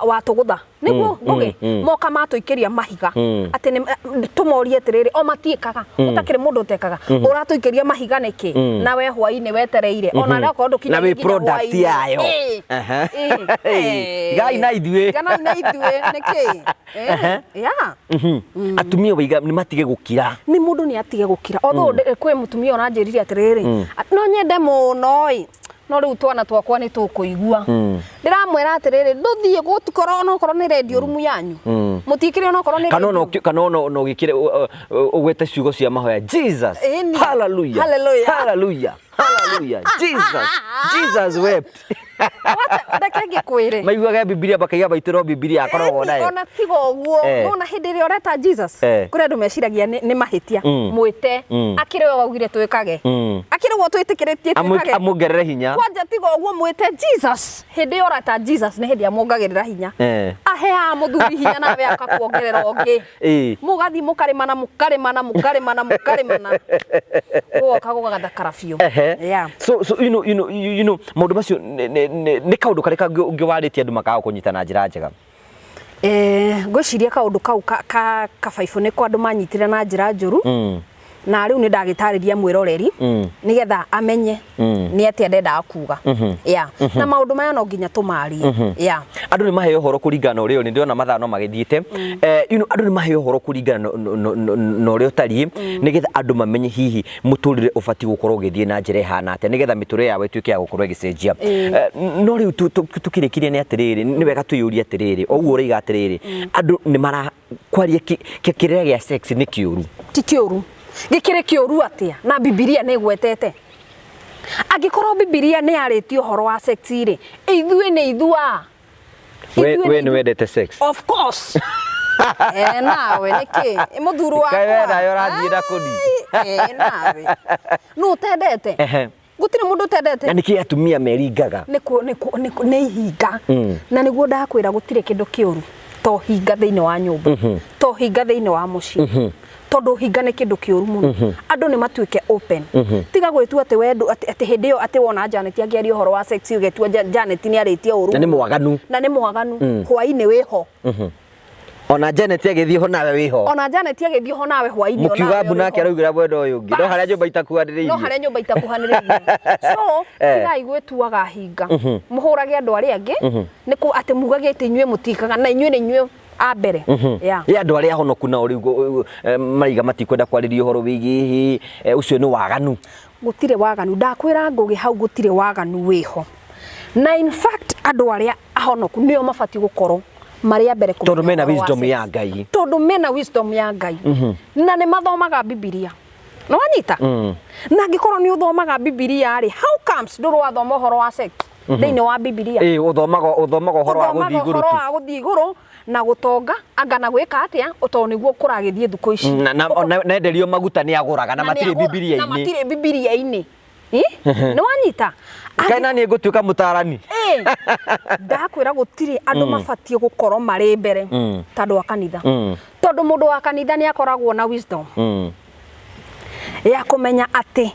watũgũtha nĩguo ngũgĩ moka matũikĩria mahiga atĩ tũmorie atĩrĩrĩ o matiĩkaga ũtakĩrĩ mũndũ ũtekaga ũratũikĩria mahiga nĩkĩ na we hwainĩ wetereire ona rĩo korwo ndũkinya na wĩ product yayo gai na ithuĩ nĩkĩ atumia waiga nĩ matige gũkira nĩ mũndũ nĩ atige gũkira although kwĩ mũtumia ũranjĩrire atĩrĩrĩ no nyende mũno no rĩu twana twakwa nĩ tũkũigua ndĩramwĩra atĩrĩrĩ ndũthiĩ gũtukorwo onokorwo nĩ radio room yanyu mũtikĩre onokorwo nĩ kana no gĩkire ũgwete ciugo cia mahoya Jesus hallelujah Jesus wept ndeke ngĩkwĩre maiguaga Bibilia bakaiga baitĩrwo Bibilia akoragwo nayo ona tiga ũguo ona hĩndĩ ĩrĩa ũreta Jesus kũrĩ andũ meciragia nĩ mahĩtia mwĩte akĩrĩ we waugire twĩkage akĩrĩ we twĩtĩkĩrĩtie twĩkage amũngerere hinya kwanja tiga ũguo mwĩte Jesus hĩndĩ ĩyo ũreta Jesus nĩ hĩndĩ amwongagĩrĩra hinya aheaga mũthuri hinya nawe akakuongerera ũngĩ mũgathi mũkarĩmana gũgoka gũgathakara biũ so you know maũndũ macio nĩ kaũndũ karĩ kangĩ warĩtie andũ makaga kũnyita na njĩra njega ngwĩciria kaũndũ kau kabaibũ nĩ kwa andũ manyitire na njĩra njũru na rĩu nĩ ndagĩtarĩria mwĩroreri nĩgetha amenye nĩ atĩa ndendaga kuga na maũndũ maya no nginya tũmarie andũ nĩ maheo ũhoro kũringana na ũrĩa nĩ ndĩrona mathaa no magĩthiĩte andũ nĩ maheo ũhoro kũringana na ũrĩa ũtariĩ nĩgetha andũ mamenye hihi mũtũrĩre ũbatiĩ gũkorwo ũgĩthiĩ na njĩra ĩhana atĩa nĩgetha mĩtũrĩre yao ĩtuĩke ya gũkorwo ĩgĩcenjia no rĩu tũkĩrĩkirie nĩ atĩrĩrĩ nĩ wega twĩyũrie atĩrĩrĩ o ũguo ũraiga atĩrĩrĩ andũ nĩ marakwaria kĩrĩa gĩa sex nĩ kĩũru ti kĩũru gĩkĩrĩ kĩũru atĩa na Bibilia nĩ gwetete angĩkorwo Bibilia nĩ yarĩtie ũhoro wa sex rĩ ithuĩ nĩ ithua we nĩ wendete sex of course nawe nĩkĩ mũthuru wakwa kaĩ wenda ũrathiĩ na kũni nawe nũ ũtendete gũtirĩ mũndũ ũtendete na nĩkĩ atumia meringaga nĩ ihinga na nĩguo ndakwĩra gũtirĩ kĩndũ kĩũru to hinga thĩinĩ wa nyũmba to hinga thĩinĩ wa mũciĩ tondũ hinga nĩ kĩndũ kĩũru mũno andũ nĩ matuĩke open tiga gwĩtua atĩ wendo atĩ hĩndĩ ĩyo atĩ wona Janet akĩaria ũhoro wa sex ũgetua Janet nĩ arĩtie ũru na nĩ mwaganu hwainĩ wĩho ona Janet agĩthiĩ ho nawe wĩho ona Janet agĩthiĩ ho nawe hwainĩ mũkiuga mbu nake araugĩra mwendo ũyũ ũngĩ no harĩa nyũmba itakuhanĩrĩirie so tiga igwĩtuaga hinga mũhũrage andũ arĩa angĩ nĩ atĩ mugage atĩ inyuĩ mũtikaga na inyuĩ nĩ inyuĩ ambere andũ arĩa ahonoku na ũrĩu mariga matikwenda kwarĩria ũhoro wĩgiĩ ũcio nĩ waganu gũtirĩ waganu ndakwĩra ngũgĩ hau gũtirĩ waganu wĩho na in fact andũ arĩa ahonoku nĩo mabatiĩ gũkorwo maria mbere kumenya tondu mena wisdom ya Ngai tondu mena wisdom ya Ngai na ni mathomaga Biblia no anyita na ngikorwo ni uthomaga Biblia ri how comes nduru wathoma horo wa sex thiini wa Biblia uthomaga horo wa guthii iguru na gutonga anga na gwika atia utondu niguo kuragithie thuko ici na enderio maguta ni aguraga na matire Biblia-ini no anyita kaina ni ngutuika mutarani ndakwira gutire andu mabatie gukorwo mari mbere tondu wa kanitha tondu mundu wa kanitha ni akoragwo na wisdom ya kumenya ati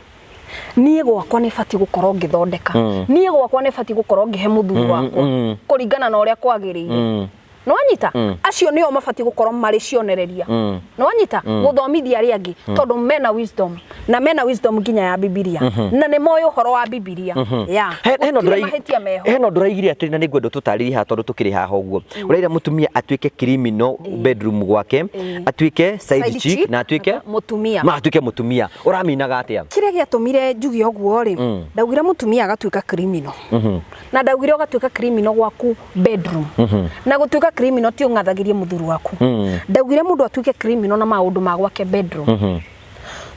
niĩ gwakwa nĩ batie gukorwo ngithondeka niĩ gwakwa nĩ batie gukorwo ngihe muthuri wakwa kuringana na uria kwagiriire no anyita acio nio mabatie gukorwo mari cionereria no anyita guthomithia ari angi tondu mena wisdom na mena wisdom nginya ya Biblia na ne moyo horo wa Biblia ya heno nduraigire ati na ningwenda tutaririe ha tondu tukiri haha uguo uraira mutumia atuike criminal bedroom gwake atuike side chick na atuike mutumia uraminaga atia kire giatumire njugi uguo ri ndaugire mutumia agatuika criminal na ndaugire ugatuika criminal gwaku bedroom na gutuika criminal ti ungathagirie muthuri waku ndaugire mundu atuike criminal na maundu ma gwake bedroom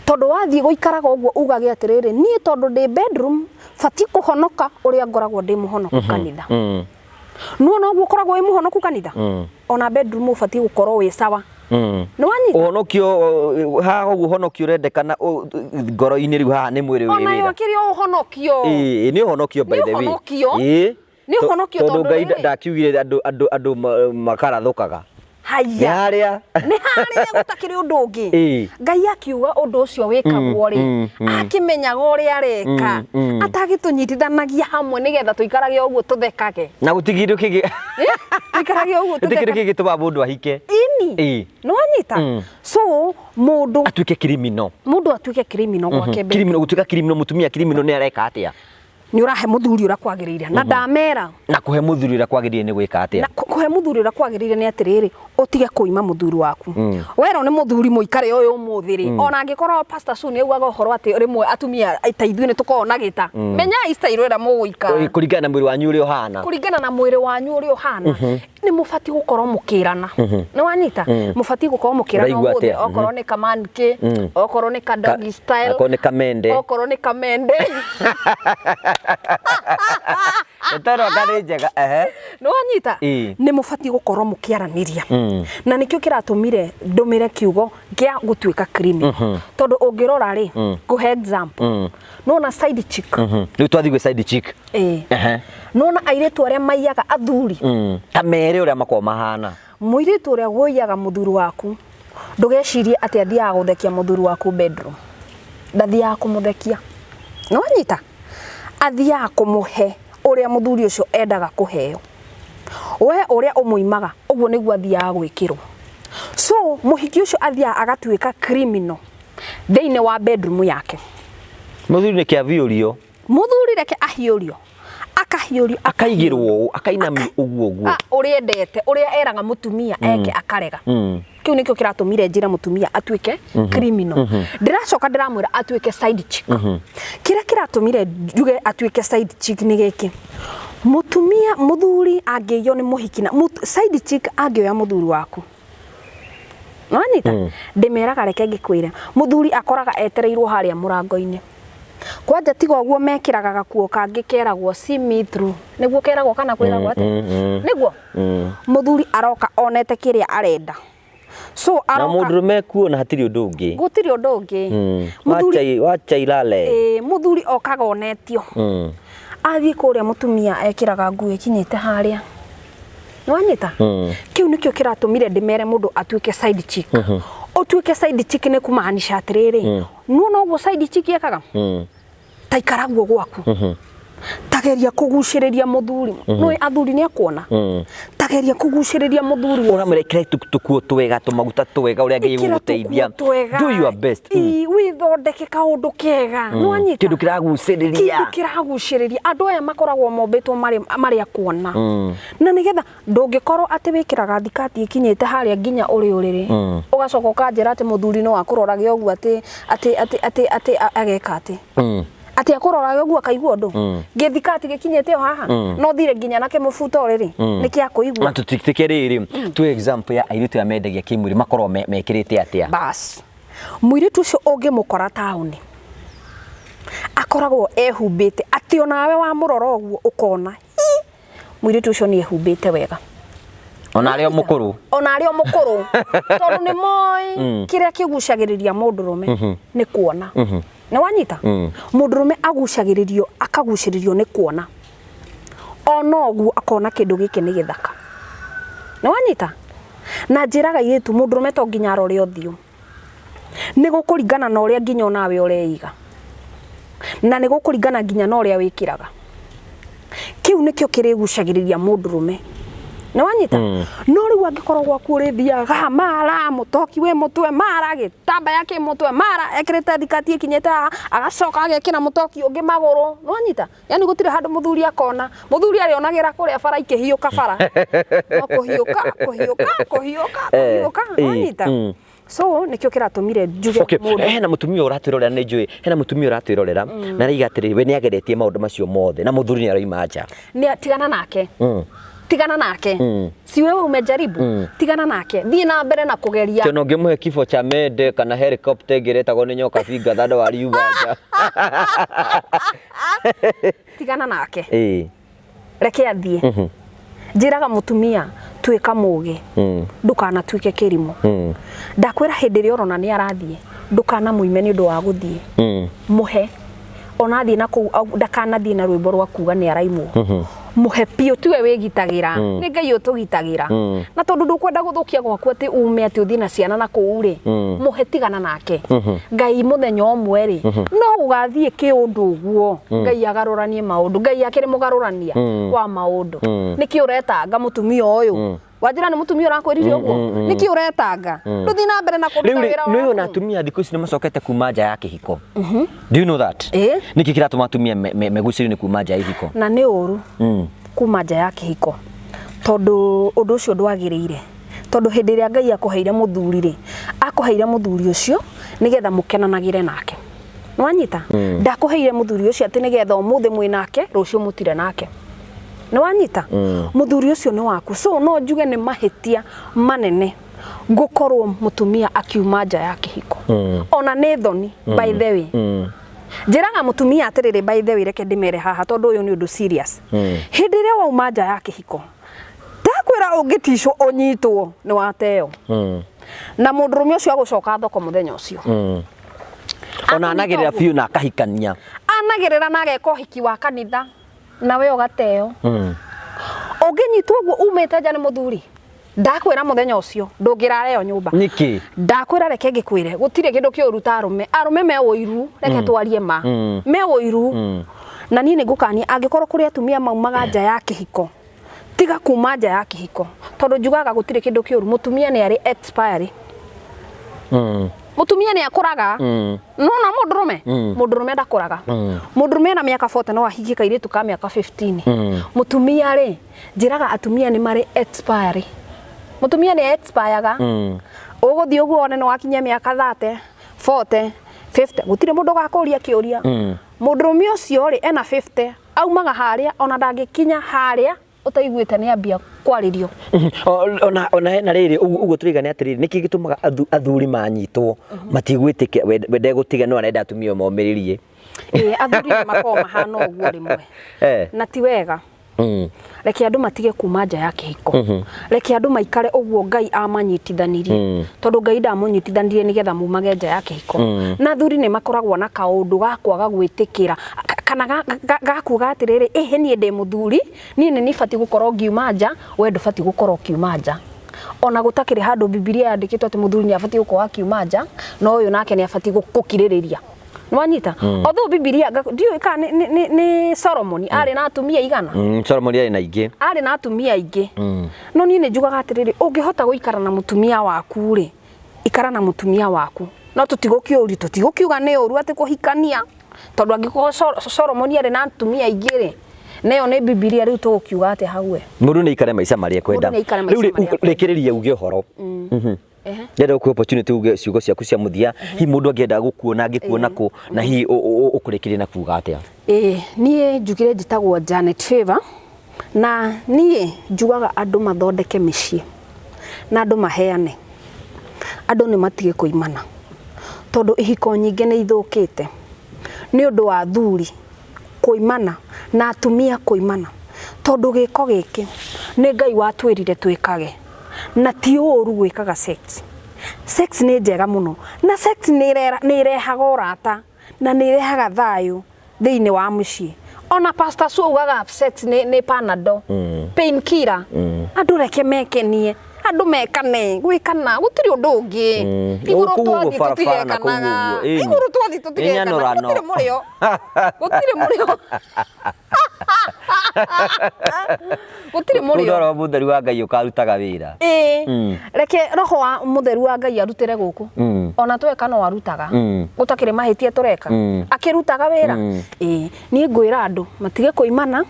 tondu wathie guikaraga uguo ugage atiriri nie tondu ndi bedroom fati kuhonoka uria ngoragwo ndi muhonoku kanitha no uguo koragwo wi muhonoku kanitha ona bedroom ufati gukorwo wi sawa no anyita uhonokio ha uguo honokio rendekana ngoro-ini riu haha ni mwiri wira ona yo kirio uhonokio ni uhonokio by the way ni uhonokio tondu Ngai ndakiugire andu makarathukaga haya ni haria gutakiri undu ungi Ngai akiuga undu ucio wikagwo ri akimenyaga uria areka atagitunyitithanagia hamwe nigetha tuikarage uguo tuthekage na gutigire kigi tuikarage uguo tuthekage kigi tuba mundu ahike no anyita so mundu atuike criminal gwake criminal gutuika criminal mutumia criminal ni areka atia ni urahe muthuri ura kwagirire na ndamera na kuhe muthuri ura kwagirire ni gwika atia na kuhe muthuri ura kwagirire ni atiriri utige kuima muthuri waku wero ni muthuri muikare uyu muthiri ona angikorwo pastor Suni augaga uhoro ati rimwe atumia aitaithwe ni tukona gita menya istairo ira muguika kuringana na mwiri wanyu uri uhana ni mufati gukorwo mukirana no anyita mufati gukorwo mukirana okorwo ni kamanke okorwo ni doggy style okorwo ni kamende etoro kanejega no anyita ni mufati gukorwo mukiaraniria na nikio kiratumire ndumire kiugo gia gutuika criminal tondu ungirora ri guhe example no na side chick ni twathigwe side chick no na airetu aria maiyaga athuri ta mere uria makoma mahana muiritu uria woyaga muthuri waku ndugecirie ati athiaga guthekia muthuri waku bedroom ndathiaga kumuthekia no anyita athiaga kumuhe uria muthuri ucio endaga kuheo we uria umuimaga uguo niguo athiaga gwikirwo so muhiki ucio athiaga agatuika criminal thiini wa bedroom yake muthuri ni kiaviorio muthuri reke ahiorio akaigirwo akainami uguo uriendete uria eraga mutumia eke akarega kiu nikio kiratumire njira mutumia atuike criminal ndiracoka ndiramwira atuike side chick kira kiratumire njuge atuike side chick ni giki mutumia muthuri angiyo ni muhikina side chick angioya muthuri waku no anyita ndimeraga reke ngikwira muthuri akoraga etereirwo haria murango-ini kwanja tiga uguo mekiraga gakuo kangi keragwo see me through niguo keragwo kana kwiragwo ati niguo muthuri aroka onete kiria arenda so aroka na mundurume kuona hatiri undu ungi gutiri undu ungi wacha ilale muthuri okaga onetio athi kuria mutumia ekiraga nguo ikinyite haria no anyita kiu nikio kiratumire ndimere mundu atuike side chick otuike side chick ne kumaanisha atiriri no go side chick yekaga taikaraguo gwaku tageria kuguciriria muthuri no athuri ni akuona tageria kuguciriria muthuri uramrekere tukuo twega tumaguta twega uria ngai guguteithia do your best withondeke kaundu kega no anyita kindu kiraguciriria andu aya makoragwo mombetwo mari akuona na nigetha ndungikorwo ati wikiraga thikati ikinyite haria nginya uri uriri ugacoka ukanjira ati muthuri no akurorage uguo ati ageka ati ati akurora guo akaigua ndu ngithika ati gikinyete haha no thire nginya nake mubuto riri niki akuigua na tutike riri tu example ya airitu ya mendagia kimwiri makorwo mekirite atia bas muiritu ucio ungimukora tauni akoragwo ehumbite ati onawe wa muroro guo ukona muiritu ucio ni ehumbite wega ona ario mukuru tondu ni moi kiria kigucagiriria mundurume ni kuona ni wanyita mundurume agucagiririo akaguciririo ni kuona ona ogu akona kindu giki ni githaka ni wanyita na njiraga yitu mundurume to nginya arore othio ni gukuringana na uria nginya onawe ureiga na ni gukuringana nginya na uria wikiraga kiu nikio kirigucagiriria mundurume ni wanyita no riu angikorwo gwaku rithiaga mara mutoki we mutwe mara gitamba yake mutwe mara ekirite thikati ikinyete agacoka agekira mutoki ungi maguru ni wanyita yani gutire handu muthuri akona muthuri arionagira kuria bara ikihiuka bara no kuhiuka wanyita so nikio kiratumire njuge mundu hena mutumia uratwirorera ni njui hena mutumia uratwirorera na riga atiri we ni ageretie maundu macio mothe na muthuri ni aroima nja ni tigana nake si wewe umejaribu tigana nake thii na mbere na kugeria kio no ngimuhe kifo cha mende kana helicopter ngiretagwo ni nyoka binga thanda wari ubanja tigana nake reke athie njiraga mutumia twika muge ndukana twike kirimo ndakwira hindi ri orona ni arathie ndukana muime ni ndu wa guthie muhe onathie na ku ndakana thie na rwimbo rwa kuga ni araimwo muhe pio tiwe wigitagira ni ngai utugitagira na tondu ndukwenda guthukia gwaku ati ume ati uthie na ciana na kuure muhe tigana nake ngai muthenya omwe ri no ugathie kiundu guo ngai agaruranie maundu ngai akiri mugarurania wa maundu niki uretanga mutumia uyu wajira ni mutumia urakwiririe uguo niki uretanga nduthi na mbere na kuruta wira waku niyo na atumia thiku ici ni macokete kuma nja ya kihiko do you know that niki kiratuma atumia megucirio ni kuma nja ya kihiko na ni uru kuma nja ya kihiko tondu undu ucio ndwagiriire tondu hindi ria ngai akuheire muthuri ri akuheire muthuri ucio nigetha mukenanagire nake nwanyita ndakuheire muthuri ucio ati nigetha umuthi mwinake rucio mutire nake ni wanyita muthuri ucio ni waku so no njuge ni mahitia manene gukorwo mutumia akiuma nja ya kihiko ona ni thoni by the way njiraga mutumia atiriri by the way reke ndimere haha tondu uyu ni undu serious hindi ria wauma nja ya kihiko ndakwira ungiticwo unyitwo ni wateo na mundurume ucio agucoka thoko muthenya ucio ona anagirira fiu na akahikania anagirira na ageka hiki wa kanitha nawe ugateo unginyitwo guo umete nja ni muthuri ndakwira muthenya ucio ndungirareo nyumba niki ndakwira reke ngikwire gutire kindu kiuruta arume me uiru reke twarie ma me uiru na nini ngukani angikorwo kuri atumia maumaga nja ya kihiko tiga kuma nja ya kihiko tondu njugaga gutire kindu kiuru mutumia ni ari expire mutumia ni akuraga no na mundurume ndakuraga mundurume na miaka 40 no ahigika iritu ka miaka 15 mutumia ri njiraga atumia ni mari expire mutumia ni expire uguthie uguo one no wakinya miaka 30 40 50 gutire mundu gakuria kiuria mundurume ucio ri ena 50 aumaga haria ona ndangikinya haria utaiguite ni ambia kwaririo ona hena riri uguo turigane atiriri niki gitumaga athuri manyitwo matigwitike wende gutiga no arenda atumia momiririe athuri makoma hana uguo rimwe na ti wega reke andu matige kuma nja ya kihiko reke andu maikare uguo ngai amanyitithanirie tondu ngai ndamunyitithanirie nigetha mumage nja ya kihiko na athuri ni makoragwo na kaundu gakwaga gwitikira kana gakuga atiriri nie ndi muthuri nie ni bati gukorwo ngiuma nja we ndubati gukorwo kiuma nja ona gutakire handu Biblia yandikitwo ati muthuri ni abati gukorwo kiuma nja no uyu nake ni abati gukiririria nwanyita although Biblia ndio ka ni Solomon ari na atumia igana Solomon ari na ingi ari na atumia ingi no nie njugaga atiriri ungihota guikara na mutumia waku ri ikara na mutumia waku no tutigukiuri tutigukiuga ni uru ati kuhikania tondu angiko Solomon ari na atumia ingi ri neyo ni Biblia riu tugukiuga ati hawe mundu ni ikare maica mari ekwenda riu rekeririe uge horo Yenda ku opportunity uge ciugo ciaku cia muthia hi mundu angenda gukuona ngikuona ku na hi ukurekire na kuga atia. Nie njugire njitagwo Janet Favor na nie njugaga andu mathondeke micii na andu maheane. Andu ni matige kuimana tondu ihiko nyingi ni ithukite ni undu wa thuri kuimana na atumia kuimana tondu giko giki ni Ngai watwirire twikage na ti uru gwikaga sex. Sex ni njega muno na sex ni irehaga urata na ni irehaga thayu thiini wa mucii. Ona pastor sugaga sex ni panado pain killer. Andu reke mekenie andu mekane gwikana gutiri undu ungi iguru twathi tutigekanaga iguru twathi tutigekanaga gutiri murio gutiri murio ndoro mutheru wa Ngai ukarutaga wira reke roho wa mutheru wa Ngai arutire guku ona tweka no arutaga gutakire mahitie tureka akirutaga wira ni ngwira andu matige kuimana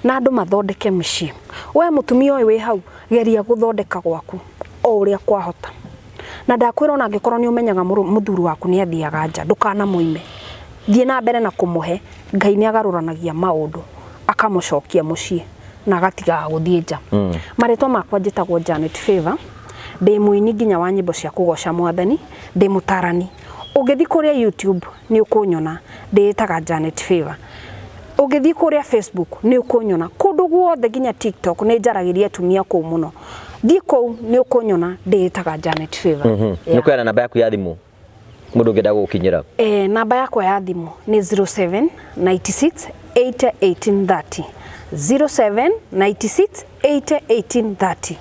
na andu mathondeke micii. We mutumia oy we hau geria guthondeka gwaku o uria kwahota na ndakwira ona ngikorwo ni umenyaga muthuru waku ni athiaga nja ndukana muime thie na mbere na kumuhe Ngai ni agaruranagia maundu akamucokia mucii na agatiga guthie nja. Maritwa makwa njitagwo Janet Favor ndi muini nginya wa nyimbo cia kugoca Mwathani ndi mutarani. Ugithi kuria YouTube ni ukunyona nditaga Janet Favor. Ugithi kuria Facebook ni ukunyona kundu guothe nginya TikTok ni njaragiria atumia ku muno thii kou ni ukunyona nditaga Janet Favor. Ni kwera namba yaku ya thimu mundu ngenda gukinyira? Namba yakwa ya thimu ni 0796 80 1830 0796 80 1830.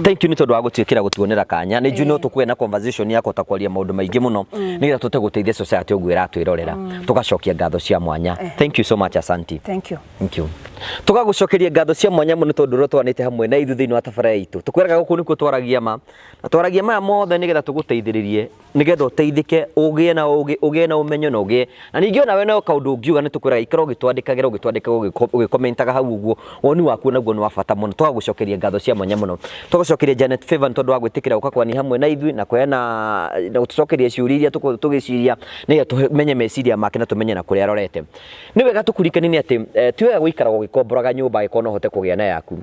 Thank you ni tondu wa gutwikira gutuonera kanya ni njui no tukwe na conversation yako takwaria maundu maingi muno nigetha tute guteithia society ogwira twirorera tugacokia ngatho cia mwanya. Thank you so much, asanti. Thank you. Tugagucokeria ngatho cia mwanya muno tondu ro twanite hamwe na ithu thiini wa tabara itu tukwiraga guku nikuo twaragia ma na twaragia maya mothe nigetha tuguteithiririe nigetha uteithike ugie na umenyo na ugie na ningi ona we no kaundu ungiuga ni tukwiraga ikara ugitwandikagira ugikomentaga hau uguo woni waku naguo ni wa bata muno. Tugagucokeria ngatho cia mwanya muno tugacokeria Janet Favor tondu wa gwitikira uka kwani hamwe na ithu na kweana na gucokeria ciuriria tugiciria nigetha tumenye meciria make na tumenye na kuria arorete. Ni wega tukurikani ni ati tiwega guikara ugikomboraga nyumba ikono hote kugia na yaku.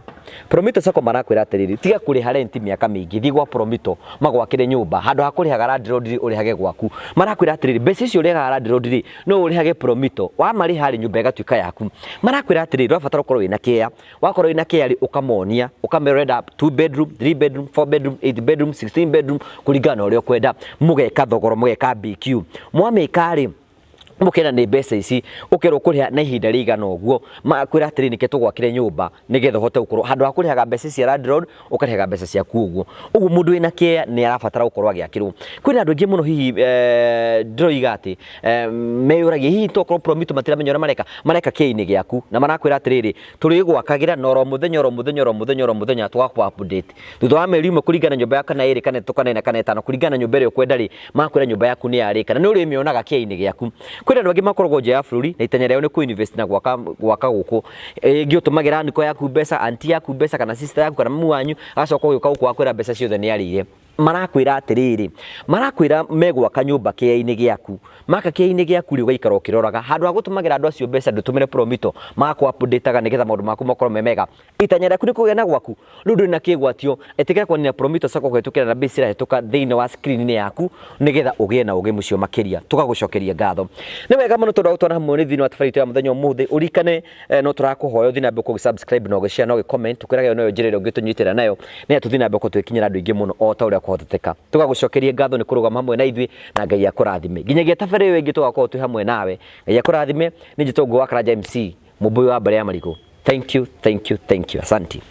Promito Sacco marakwira atiriri tiga kuriha rent miaka mingi thigwa Promito magwakire nyumba handu hakurihaga landlord urihage gwaku. Marakwira atiriri mbeca icio urihaga landlord no urihage Promito wa mari hari nyumba igatuika yaku. Marakwira atiriri wabatara ukorwo wina kia wakorwo wina kia ri ukamonia ukamerenda 2 bedroom 3 bedroom 4 bedroom 8 bedroom 16 bedroom kuringana uria kwenda mugeka thogoro mugeka BQ mwamikari mukena ni mbeca ici ukero kuriha na ihinda rigana uguo makwira atiri nike tugwakire nyumba nigetha hote ukorwo handu hakurihaga mbeca cia landlord ukarihaga mbeca cia kuuguo uguo mundu wina kia ni arabatara ukorwo agiakirwo. Kwina andu ingi muno hihi ndiroiga ati meyuragia hihi tokorwo Promito matiramenya uria mareka kia-ini giaku na marakwira atiriri turi gwakagira na oro muthenya twakwa update thutha wa meri imwe kuringana nyumba yaku kana iri kana tukana kana itano kuringana nyumba iri ukwenda ri makwira nyumba yaku ni yarika na ni uri mionaga kia-ini giaku. Kwina andu angi makoragwo nja ya bururi na itanya riao ni ku invest na gwaka guku ngiutumagira niko yaku mbeca anti yaku mbeca kana sister yaku kana mamu wanyu agacoka guka guku akwira mbeca ciothe ni arire. Marakwira atiriri marakwira megwaka nyumba kia-ini giaku maka kia-ini giaku ri ugaikara ukiroraga handu ha gutumagira andu acio mbeca ndutumire Promito makwa updateaga nigetha maundu maku makorwo memega. Itanya riaku ni kugia na gwaku rundu na kigwatio etikira kwa ni Promito Sacco kwetukira na base irahetuka thiini wa screen ni yaku nigetha ugie na uge mucio makiria. Tugagucokeria ngatho ni wega muno tondu gutwara hamwe ni thiini wa tabarito ya muthenya umuthi urikane no turakuhoya uthina mbeko subscribe no gishare no comment tukwiraga no njirire ungitunyitira nayo ni atuthina mbeko twikinyira andu ingi muno o ta uria kuhoteteka. Tugagucokeria ngatho ni kurugama hamwe na ithui na Ngai akurathime nginyagia tabara iyo ingi tugakorwo twi hamwe nawe. Ngai akurathime ni njitongo wa Karaja MC Mubui wa Bare ya Marigo. Thank you, asante.